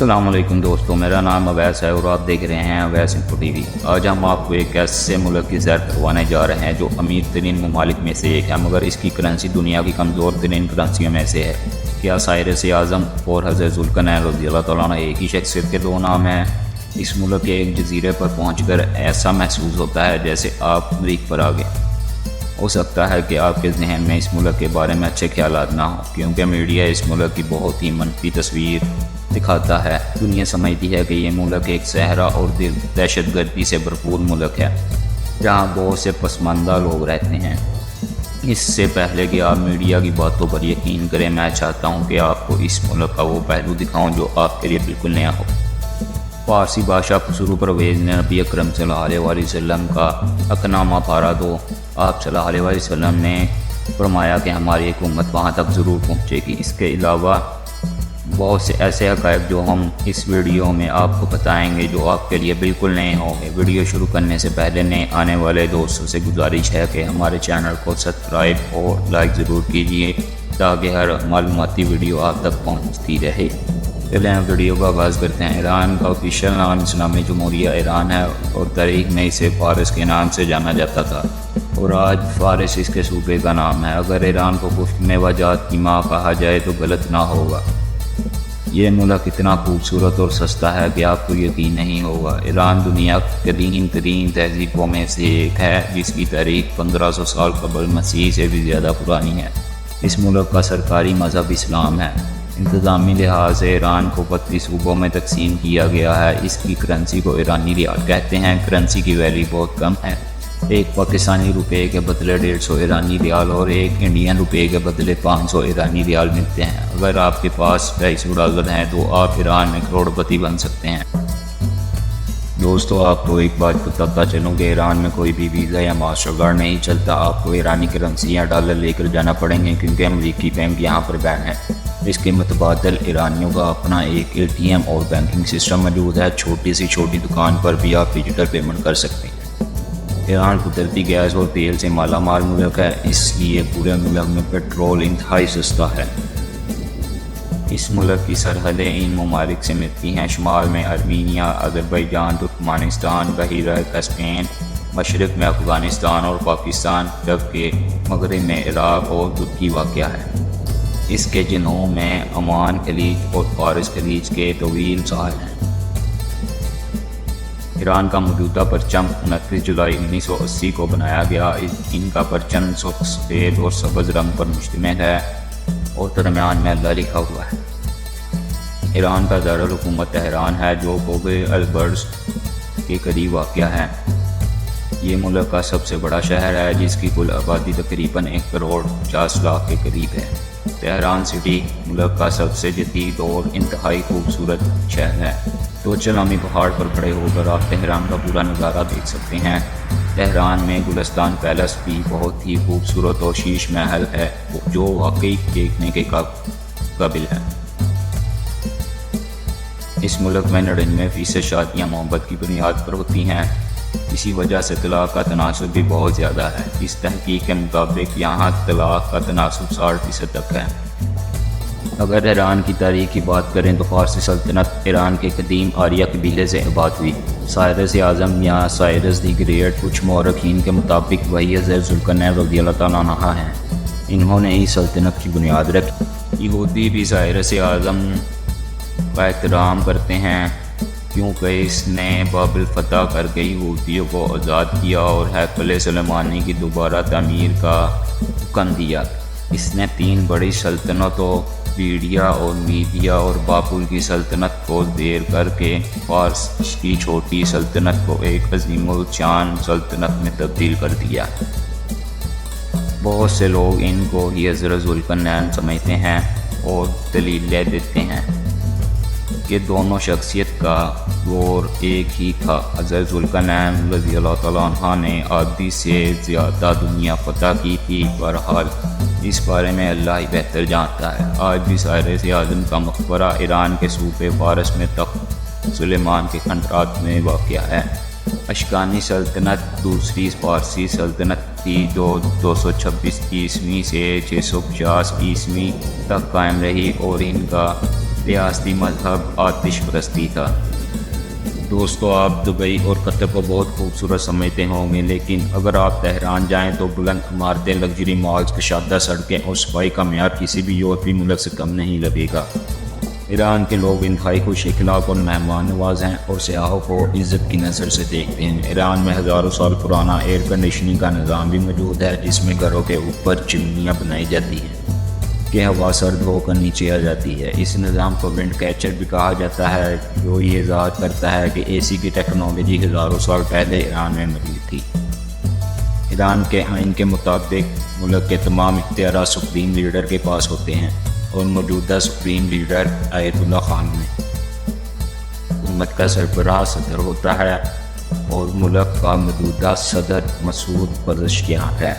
السلام علیکم دوستوں، میرا نام اویس ہے اور آپ دیکھ رہے ہیں اویس انفو ٹی وی۔ آج ہم آپ کو ایک ایسے ملک کی سیر کروانے جا رہے ہیں جو امیر ترین ممالک میں سے ایک ہے، مگر اس کی کرنسی دنیا کی کمزور ترین کرنسیوں میں سے ہے۔ کیا سائرس اعظم اور حضرت ذوالقرنین رضی اللہ تعالیٰ عنہ ایک ہی شخصیت کے دو نام ہیں؟ اس ملک کے ایک جزیرے پر پہنچ کر ایسا محسوس ہوتا ہے جیسے آپ مریخ پر آ گئے۔ ہو سکتا ہے کہ آپ کے ذہن میں اس ملک کے بارے میں اچھے خیالات نہ ہوں، کیونکہ میڈیا اس ملک کی بہت ہی منفی تصویر دکھاتا ہے۔ دنیا سمجھتی ہے کہ یہ ملک ایک صحرا اور دہشت گردی سے بھرپور ملک ہے، جہاں بہت سے پسماندہ لوگ رہتے ہیں۔ اس سے پہلے کہ آپ میڈیا کی باتوں پر یقین کریں، میں چاہتا ہوں کہ آپ کو اس ملک کا وہ پہلو دکھاؤں جو آپ کے لیے بالکل نیا ہو۔ فارسی بادشاہ خسرو پرویز نے نبی اکرم صلی اللہ علیہ وسلم کا عقدنامہ پارا تو آپ صلی اللہ علیہ وسلم نے فرمایا کہ ہماری حکومت وہاں تک ضرور پہنچے گی۔ اس کے علاوہ بہت سے ایسے حقائق جو ہم اس ویڈیو میں آپ کو بتائیں گے جو آپ کے لیے بالکل نئے ہوں گے۔ ویڈیو شروع کرنے سے پہلے نئے آنے والے دوستوں سے گزارش ہے کہ ہمارے چینل کو سبسکرائب اور لائک ضرور کیجیے تاکہ ہر معلوماتی ویڈیو آپ تک پہنچتی رہے۔ پہلے ہم ویڈیو کا آغاز کرتے ہیں۔ ایران کا آفیشیل نام اسلامی جمہوریہ ایران ہے اور تاریخ میں اسے فارس کے نام سے جانا جاتا تھا، اور آج فارس اس کے صوبے کا نام ہے۔ اگر ایران کو خشک میوہ کی ماں کہا جائے تو غلط نہ ہوگا۔ یہ ملک اتنا خوبصورت اور سستا ہے کہ آپ کو یقین نہیں ہوگا۔ ایران دنیا کی قدیم ترین تہذیبوں میں سے ایک ہے، جس کی تاریخ 1500 سال قبل مسیح سے بھی زیادہ پرانی ہے۔ اس ملک کا سرکاری مذہب اسلام ہے۔ انتظامی لحاظ سے ایران کو 32 صوبوں میں تقسیم کیا گیا ہے۔ اس کی کرنسی کو ایرانی ریال کہتے ہیں۔ کرنسی کی ویلیو بہت کم ہے۔ ایک پاکستانی روپے کے بدلے 150 ایرانی ریال اور ایک انڈین روپے کے بدلے 500 ایرانی ریال ملتے ہیں۔ اگر آپ کے پاس $250 ہیں تو آپ ایران میں کروڑ پتی بن سکتے ہیں۔ دوستو، آپ کو ایک بات بتاتا چلوں کہ ایران میں کوئی بھی ویزا یا ماسٹر کارڈ نہیں چلتا۔ آپ کو ایرانی کرنسی یا ڈالر لے کر جانا پڑیں گے، کیونکہ امریکی بینک یہاں پر بین ہے۔ اس کے متبادل ایرانیوں کا اپنا ایک ATM اور بینکنگ سسٹم موجود ہے۔ چھوٹی سی چھوٹی دکان پر بھی آپ ڈیجیٹل پیمنٹ کر سکتے ہیں۔ ایران قدرتی گیس اور تیل سے مالا مال ملک ہے، اس لیے پورے ملک میں پیٹرول انتہائی سستا ہے۔ اس ملک کی سرحدیں ان ممالک سے ملتی ہیں۔ شمال میں ارمینیا، آذربائیجان، ترکمانستان، بحیرہ کیسپیئن، مشرق میں افغانستان اور پاکستان، جبکہ مغرب میں عراق اور ترکی واقع ہے۔ اس کے جنوب میں عمان خلیج اور فارس خلیج کے طویل ساحل ہیں۔ ایران کا موجودہ پرچم 29 جولائی 1980 کو بنایا گیا۔ ان کا پرچم سفید اور سبز رنگ پر مشتمل ہے اور درمیان میں اللہ لکھا ہوا ہے۔ ایران کا دارالحکومت تہران ہے، جو کوبے البرز کے قریب واقع ہے۔ یہ ملک کا سب سے بڑا شہر ہے، جس کی کل آبادی تقریباً 1 کروڑ 50 لاکھ کے قریب ہے۔ تہران سٹی ملک کا سب سے جدید اور انتہائی خوبصورت شہر ہے۔ تو چلامی پہاڑ پر کھڑے ہو کر آپ تہران کا پورا نظارہ دیکھ سکتے ہیں۔ تہران میں گلستان پیلس بھی بہت ہی خوبصورت اور شیش محل ہے، جو واقعی دیکھنے کے قابل ہے۔ اس ملک میں 99% شادیاں محبت کی بنیاد پر ہوتی ہیں۔ اسی وجہ سے طلاق کا تناسب بھی بہت زیادہ ہے۔ اس تحقیق کے مطابق یہاں طلاق کا تناسب 60% تک ہے۔ اگر ایران کی تاریخ کی بات کریں تو فارسی سلطنت ایران کے قدیم آریہ قبیلے سے آباد ہوئی۔ سائرس اعظم یا سائرس دی گریٹ کچھ مورخین کے مطابق وہی حضرت ذوالقرنین رضی اللہ تعالیٰ عنہ ہیں۔ انہوں نے اس سلطنت کی بنیاد رکھی۔ یہودی بھی سائرس اعظم کا احترام کرتے ہیں، کیونکہ اس نے بابل فتح کر کے یہودیوں کو آزاد کیا اور ہیکل سلیمانی کی دوبارہ تعمیر کا حکم دیا۔ اس نے 3 بڑی سلطنتوں پیڈیا اور میدیا اور بابل کی سلطنت کو زیر کر کے فارس کی چھوٹی سلطنت کو ایک عظیم الشان سلطنت میں تبدیل کر دیا۔ بہت سے لوگ ان کو ہی حضرت ذوالقرنین سمجھتے ہیں اور دلیلیں دیتے ہیں کہ دونوں شخصیت کا دور ایک ہی تھا۔ حضرت ذوالقرنین رضی اللہ تعالیٰ عنہ نے آدھی سے زیادہ دنیا فتح کی تھی۔ بہرحال اس بارے میں اللہ ہی بہتر جانتا ہے۔ آج بھی سائرس اعظم کا مقبرہ ایران کے صوبے فارس میں تخت سلیمان کے کھنڈرات میں واقع ہے۔ اشکانی سلطنت دوسری فارسی سلطنت تھی جو 226 عیسوی سے 650 عیسوی تک قائم رہی، اور ان کا ریاستی مذہب آتش پرستی تھا۔ دوستو، آپ دبئی اور قطر کو بہت خوبصورت سمجھتے ہوں گے، لیکن اگر آپ تہران جائیں تو بلند عمارتیں، لگژری مالز، کشادہ سڑکیں اور صفائی کا معیار کسی بھی یورپی ملک سے کم نہیں لگے گا۔ ایران کے لوگ انتہائی خوش اخلاق اور مہمان نواز ہیں اور سیاحوں کو عزت کی نظر سے دیکھتے ہیں۔ ایران میں ہزاروں سال پرانا ایئر کنڈیشننگ کا نظام بھی موجود ہے، جس میں گھروں کے اوپر چمنیاں بنائی جاتی ہیں کہ ہوا سرد ہو کر نیچے آ جاتی ہے۔ اس نظام کو ونڈ کیچر بھی کہا جاتا ہے، جو یہ اظہار کرتا ہے کہ اے سی کی ٹیکنالوجی ہزاروں سال پہلے ایران میں موجود تھی۔ ایران کے آئین کے مطابق ملک کے تمام اختیارات سپریم لیڈر کے پاس ہوتے ہیں اور موجودہ سپریم لیڈر آیت اللہ خامنئی حکومت کا سربراہ صدر ہوتا ہے اور ملک کا موجودہ صدر مسعود پزشکیان ہے۔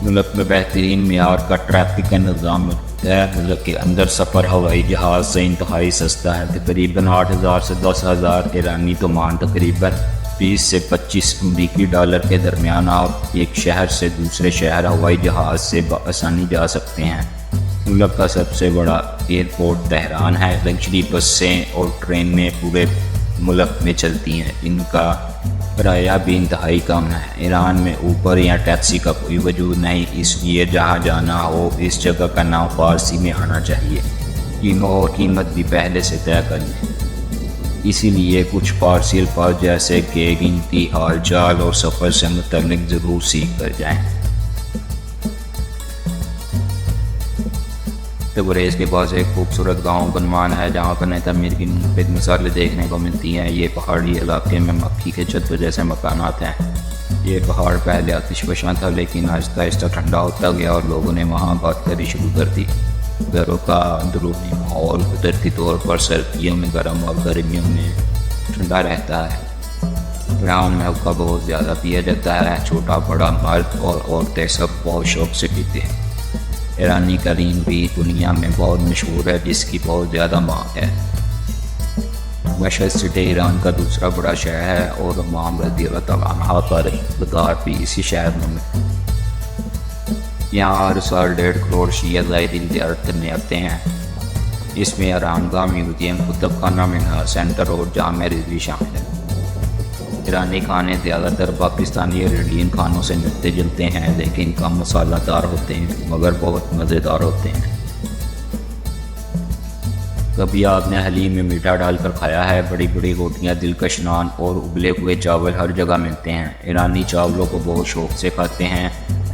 ملک میں بہترین معیار کا ٹریفک کا نظام ہے۔ ملک کے اندر سفر ہوائی جہاز سے انتہائی سستا ہے۔ تقریباً 8,000 سے 10,000 ایرانی تومان، تقریباً 20 سے 25 امریکی ڈالر کے درمیان آپ ایک شہر سے دوسرے شہر ہوائی جہاز سے بآسانی جا سکتے ہیں۔ ملک کا سب سے بڑا ایئرپورٹ تہران ہے۔ لگژری بسیں اور ٹرینیں پورے ملک میں چلتی ہیں، ان کا کرایہ بھی انتہائی کم ہے۔ ایران میں اوبر یا ٹیکسی کا کوئی وجود نہیں، اس لیے جہاں جانا ہو اس جگہ کا نام فارسی میں آنا چاہیے۔ قیمت بھی پہلے سے طے کر لیں۔ اسی لیے کچھ فارسی الفاظ جیسے کہ گنتی، حال چال اور سفر سے متعلق ضرور سیکھ کر جائیں۔ تبریز کے پاس ایک خوبصورت گاؤں بنمان ہے، جہاں پر نئی تعمیر کی منفرد مثالیں دیکھنے کو ملتی ہیں۔ یہ پہاڑی علاقے میں مکھی کے چھت جیسے مکانات ہیں۔ یہ پہاڑ پہلے آتش فشاں تھا، لیکن آہستہ آہستہ ٹھنڈا ہوتا گیا اور لوگوں نے وہاں بات کرنی شروع کر دی۔ گھروں کا اندرونی ماحول قدرتی طور پر سردیوں میں گرم اور گرمیوں میں ٹھنڈا رہتا ہے۔ ایران میں حقہ بہت زیادہ پیا جاتا ہے، چھوٹا بڑا مرد اور عورتیں سب بہت شوق سے پیتے ہیں۔ ایرانی کریم بھی دنیا میں بہت مشہور ہے، جس کی بہت زیادہ مانگ ہے۔ مشہد سٹی ایران کا دوسرا بڑا شہر ہے اور امام رضی اللہ تعالیٰ عنہ کا مقدار بھی اسی شہر میں۔ یہاں ہر سال 1.5 کروڑ شیعہ زائرین زیارت کرنے آتے ہیں۔ اس میں آرام گاہ، میوزیم، کتب خانہ، مینار سینٹر اور جامع رضوی شامل ہیں۔ ایرانی کھانے زیادہ تر پاکستانی اور انڈین کھانوں سے ملتے جلتے ہیں، لیکن کم مسالہ دار ہوتے ہیں مگر بہت مزیدار ہوتے ہیں۔ کبھی آپ نے حلیم میں میٹھا ڈال کر کھایا ہے؟ بڑی بڑی روٹیاں، دلکش نان اور ابلے ہوئے چاول ہر جگہ ملتے ہیں۔ ایرانی چاولوں کو بہت شوق سے کھاتے ہیں۔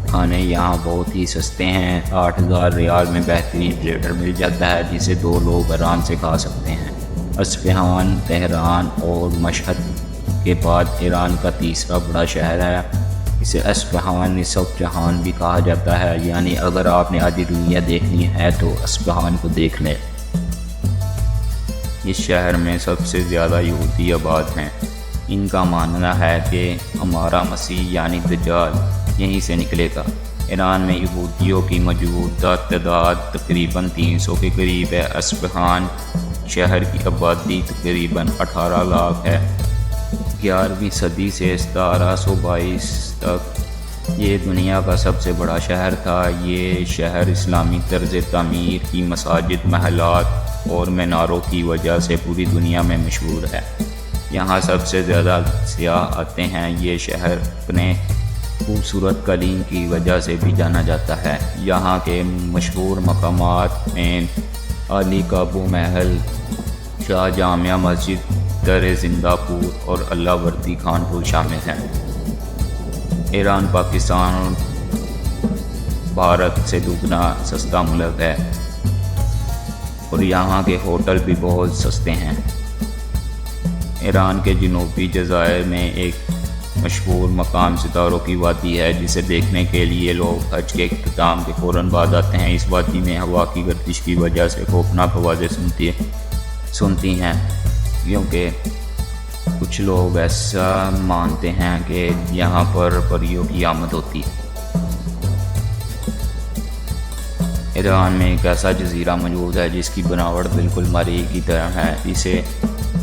کھانے یہاں بہت ہی سستے ہیں۔ 8,000 ریال میں بہترین پلیٹر مل جاتا ہے، جسے 2 لوگ آرام سے کھا سکتے ہیں۔ اصفہان، تہران اور مشہد کے بعد ایران کا تیسرا بڑا شہر ہے۔ اسے اصفہان نصف جہان بھی کہا جاتا ہے، یعنی اگر آپ نے آدھی دنیا دیکھنی ہے تو اصفہان کو دیکھ لیں۔ اس شہر میں سب سے زیادہ یہودی آباد ہیں۔ ان کا ماننا ہے کہ ہمارا مسیح یعنی دجال یہیں سے نکلے گا۔ ایران میں یہودیوں کی موجودہ تعداد تقریباً 300 کے قریب ہے۔ اصفہان شہر کی آبادی تقریباً 18 لاکھ ہے۔ 11ویں صدی سے 1722 تک یہ دنیا کا سب سے بڑا شہر تھا۔ یہ شہر اسلامی طرز تعمیر کی مساجد، محلات اور میناروں کی وجہ سے پوری دنیا میں مشہور ہے۔ یہاں سب سے زیادہ سیاح آتے ہیں۔ یہ شہر اپنے خوبصورت قالین کی وجہ سے بھی جانا جاتا ہے۔ یہاں کے مشہور مقامات میں علی قابو محل، شاہ جامع مسجد، در زندہ پور اور اللہ وردی خان پور شامل ہیں۔ ایران پاکستان اور بھارت سے دگنا سستا ملک ہے اور یہاں کے ہوٹل بھی بہت سستے ہیں۔ ایران کے جنوبی جزائر میں ایک مشہور مقام ستاروں کی وادی ہے، جسے دیکھنے کے لیے لوگ حج کے اختتام کے فوراً بعد آتے ہیں۔ اس وادی میں ہوا کی گردش کی وجہ سے خوفناک آوازیں سنتی ہیں، کیونکہ کچھ لوگ ایسا مانتے ہیں کہ یہاں پر پریوں کی آمد ہوتی ہے۔ ایران میں ایک ایسا جزیرہ موجود ہے جس کی بناوٹ بالکل مریخ کی طرح ہے۔ اسے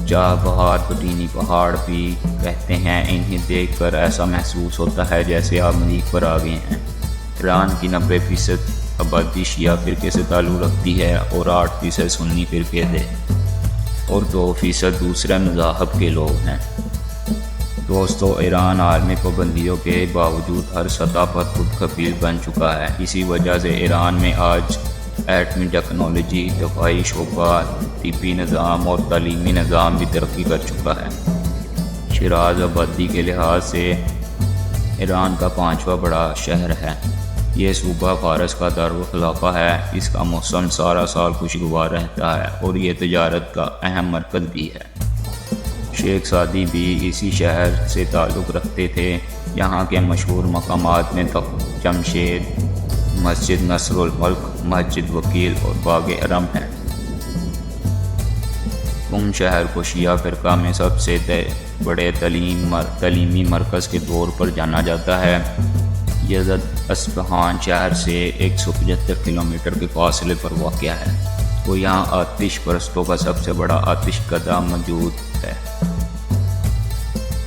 چاہ بہار پٹینی پہاڑ بھی کہتے ہیں۔ انہیں دیکھ کر ایسا محسوس ہوتا ہے جیسے آپ مریخ پر آ گئے ہیں۔ ایران کی 90% آبادی شیعہ فرقے سے تعلق رکھتی ہے اور 8% سنی فرقے سے اور 2% دوسرے مذاہب کے لوگ ہیں۔ دوستو، ایران عالمی پابندیوں کے باوجود ہر سطح پر خود کفیل بن چکا ہے۔ اسی وجہ سے ایران میں آج ایٹمی ٹیکنالوجی، دفاعی شعبہ، طبی نظام اور تعلیمی نظام بھی ترقی کر چکا ہے۔ شیراز آبادی کے لحاظ سے ایران کا 5واں بڑا شہر ہے۔ یہ صوبہ فارس کا دارالخلافہ ہے۔ اس کا موسم سارا سال خوشگوار رہتا ہے اور یہ تجارت کا اہم مرکز بھی ہے۔ شیخ سعدی بھی اسی شہر سے تعلق رکھتے تھے۔ یہاں کے مشہور مقامات میں تخت جمشید، مسجد نصر الملک، مسجد وکیل اور باغ ارم ہے۔ قم شہر کو شیعہ فرقہ میں سب سے بڑے تعلیمی مرکز کے طور پر جانا جاتا ہے۔ یزد اصفہان شہر سے 175 کلومیٹر کے فاصلے پر واقع ہے۔ وہ یہاں آتش پرستوں کا سب سے بڑا آتش کدہ موجود ہے۔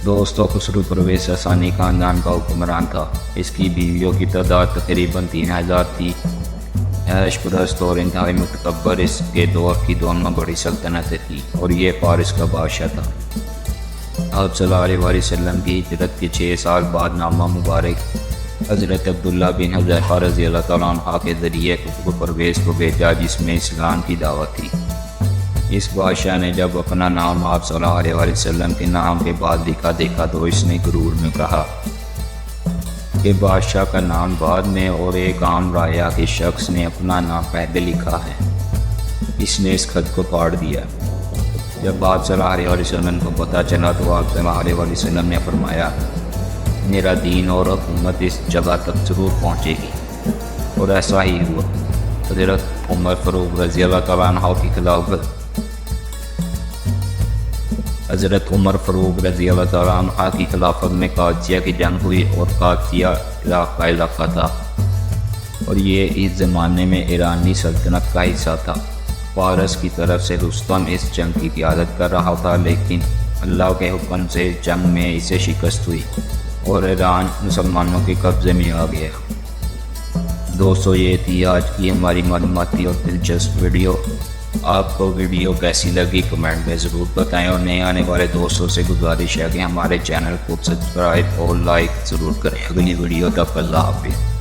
دوستو، خسرو پرویز ساسانی خاندان کا حکمران تھا۔ اس کی بیویوں کی تعداد تقریباً 3000 تھی۔ عیش پرست اور انتہائی متکبر اس کے دور کی دونوں بڑی سلطنتیں تھیں اور یہ فارس کا بادشاہ تھا۔ آپ صلی اللہ علیہ وسلم کی ہجرت کے 6 سال بعد نامہ مبارک حضرت عبداللہ بن حذیفہ رضی اللہ تعالیٰ عنہ کے ذریعے خسرو پرویز کو بھیجا، جس میں اسلام کی دعوت تھی۔ اس بادشاہ نے جب اپنا نام آپ صلی اللہ علیہ وسلم کے نام کے بعد دیکھا تو اس نے غرور میں کہا کہ بادشاہ کا نام بعد میں اور ایک عام رعایا کے شخص نے اپنا نام پہلے لکھا ہے۔ اس نے اس خط کو پھاڑ دیا۔ جب آپ صلی اللہ علیہ وسلم کو پتہ چلا تو آپ صلی اللہ علیہ وسلم نے فرمایا، میرا دین اور حکومت اس جگہ تک ضرور پہنچے گی، اور ایسا ہی ہوا۔ حضرت عمر فاروق رضی اللہ تعالیٰ عنہ کی خلافت کی خلافت میں قادسیہ کی جنگ ہوئی اور قادسیہ عراق کا علاقہ تھا، اور یہ اس زمانے میں ایرانی سلطنت کا حصہ تھا۔ فارس کی طرف سے رستم اس جنگ کی قیادت کر رہا تھا، لیکن اللہ کے حکم سے جنگ میں اسے شکست ہوئی اور ایران مسلمانوں کے قبضے میں آ گیا۔ دوستو، یہ تھی آج کی ہماری معلوماتی اور دلچسپ ویڈیو۔ آپ کو ویڈیو کیسی لگی کمنٹ میں ضرور بتائیں، اور نئے آنے والے دوستوں سے گزارش ہے کہ ہمارے چینل کو سبسکرائب اور لائک ضرور کریں۔ اگلی ویڈیو تک اللہ حافظ۔